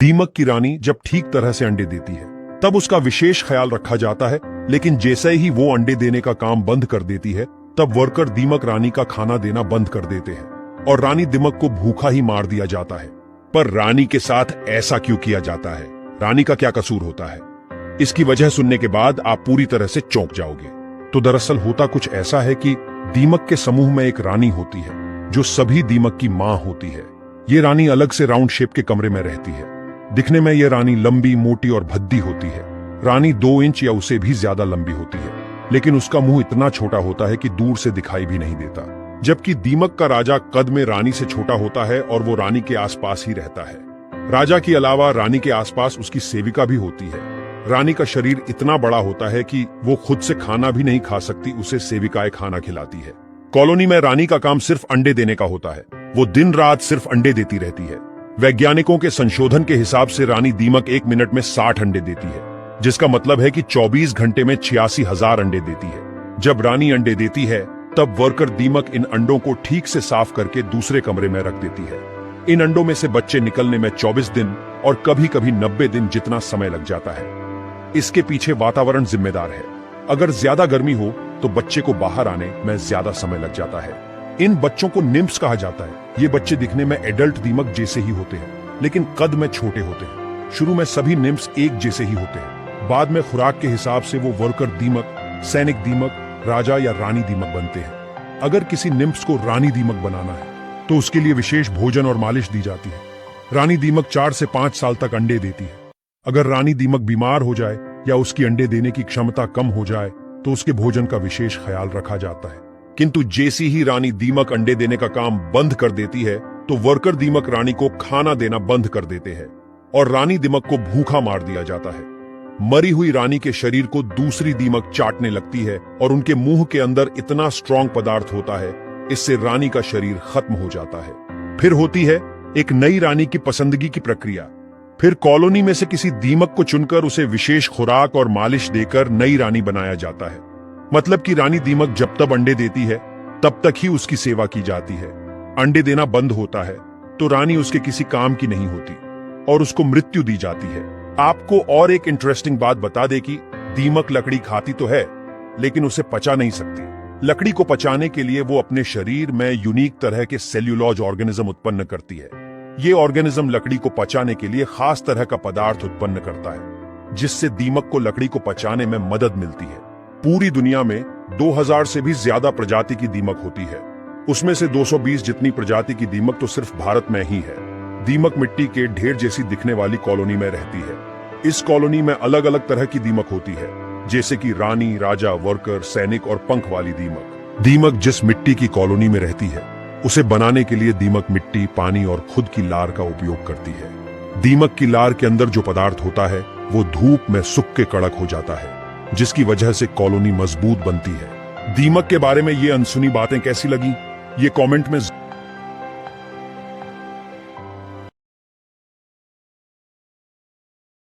दीमक की रानी जब ठीक तरह से अंडे देती है तब उसका विशेष ख्याल रखा जाता है, लेकिन जैसे ही वो अंडे देने का काम बंद कर देती है तब वर्कर दीमक रानी का खाना देना बंद कर देते हैं और रानी दीमक को भूखा ही मार दिया जाता है। पर रानी के साथ ऐसा क्यों किया जाता है? रानी का क्या कसूर होता है? इसकी वजह सुनने के बाद आप पूरी तरह से चौंक जाओगे। तो दरअसल होता कुछ ऐसा है कि दीमक के समूह में एक रानी होती है जो सभी दीमक की मां होती है। ये रानी अलग से राउंड शेप के कमरे में रहती है। दिखने में यह रानी लंबी, मोटी और भद्दी होती है। रानी 2 इंच या उसे भी ज्यादा लंबी होती है, लेकिन उसका मुंह इतना छोटा होता है कि दूर से दिखाई भी नहीं देता। जबकि दीमक का राजा कद में रानी से छोटा होता है और वो रानी के आसपास ही रहता है। राजा के अलावा रानी के आसपास उसकी सेविका भी होती है। रानी का शरीर इतना बड़ा होता है कि वो खुद से खाना भी नहीं खा सकती, उसे सेविकाएं खाना खिलाती है। कॉलोनी में रानी का काम सिर्फ अंडे देने का होता है। वो दिन रात सिर्फ अंडे देती रहती है। वैज्ञानिकों के संशोधन के हिसाब से रानी दीमक 1 मिनट में 60 अंडे देती है, जिसका मतलब है कि 24 घंटे में 86,000 अंडे देती है। जब रानी अंडे देती है तब वर्कर दीमक इन अंडों को ठीक से साफ करके दूसरे कमरे में रख देती है। इन अंडों में से बच्चे निकलने में 24 दिन और कभी कभी 90 दिन जितना समय लग जाता है। इसके पीछे वातावरण जिम्मेदार है। अगर ज्यादा गर्मी हो तो बच्चे को बाहर आने में ज्यादा समय लग जाता है। इन बच्चों को निम्फ्स कहा जाता है। ये बच्चे दिखने में एडल्ट दीमक जैसे ही होते हैं, लेकिन कद में छोटे होते हैं। शुरू में सभी निम्फ्स एक जैसे ही होते हैं। बाद में खुराक के हिसाब से वो वर्कर दीमक, सैनिक दीमक, राजा या रानी दीमक बनते हैं। अगर किसी निम्फ्स को रानी दीमक बनाना है तो उसके लिए विशेष भोजन और मालिश दी जाती है। रानी दीमक 4 से 5 साल तक अंडे देती है। अगर रानी दीमक बीमार हो जाए या उसकी अंडे देने की क्षमता कम हो जाए तो उसके भोजन का विशेष ख्याल रखा जाता है। किंतु जैसी ही रानी दीमक अंडे देने का काम बंद कर देती है तो वर्कर दीमक रानी को खाना देना बंद कर देते हैं और रानी दीमक को भूखा मार दिया जाता है। मरी हुई रानी के शरीर को दूसरी दीमक चाटने लगती है और उनके मुंह के अंदर इतना स्ट्रॉन्ग पदार्थ होता है, इससे रानी का शरीर खत्म हो जाता है। फिर होती है एक नई रानी की पसंदगी की प्रक्रिया। फिर कॉलोनी में से किसी दीमक को चुनकर उसे विशेष खुराक और मालिश देकर नई रानी बनाया जाता है। मतलब कि रानी दीमक जब तक अंडे देती है तब तक ही उसकी सेवा की जाती है। अंडे देना बंद होता है तो रानी उसके किसी काम की नहीं होती और उसको मृत्यु दी जाती है। आपको और एक इंटरेस्टिंग बात बता दे कि दीमक लकड़ी खाती तो है, लेकिन उसे पचा नहीं सकती। लकड़ी को पचाने के लिए वो अपने शरीर में यूनिक तरह के सेल्यूलोज ऑर्गेनिज्म उत्पन्न करती है। ये ऑर्गेनिज्म लकड़ी को पचाने के लिए खास तरह का पदार्थ उत्पन्न करता है, जिससे दीमक को लकड़ी को पचाने में मदद मिलती है। पूरी दुनिया में 2000 से भी ज्यादा प्रजाति की दीमक होती है। उसमें से 220 जितनी प्रजाति की दीमक तो सिर्फ भारत में ही है। दीमक मिट्टी के ढेर जैसी दिखने वाली कॉलोनी में रहती है। इस कॉलोनी में अलग अलग तरह की दीमक होती है, जैसे कि रानी, राजा, वर्कर, सैनिक और पंख वाली दीमक। दीमक जिस मिट्टी की कॉलोनी में रहती है उसे बनाने के लिए दीमक मिट्टी, पानी और खुद की लार का उपयोग करती है। दीमक की लार के अंदर जो पदार्थ होता है वो धूप में सूख के कड़क हो जाता है, जिसकी वजह से कॉलोनी मजबूत बनती है। दीमक के बारे में ये अनसुनी बातें कैसी लगी ये कमेंट में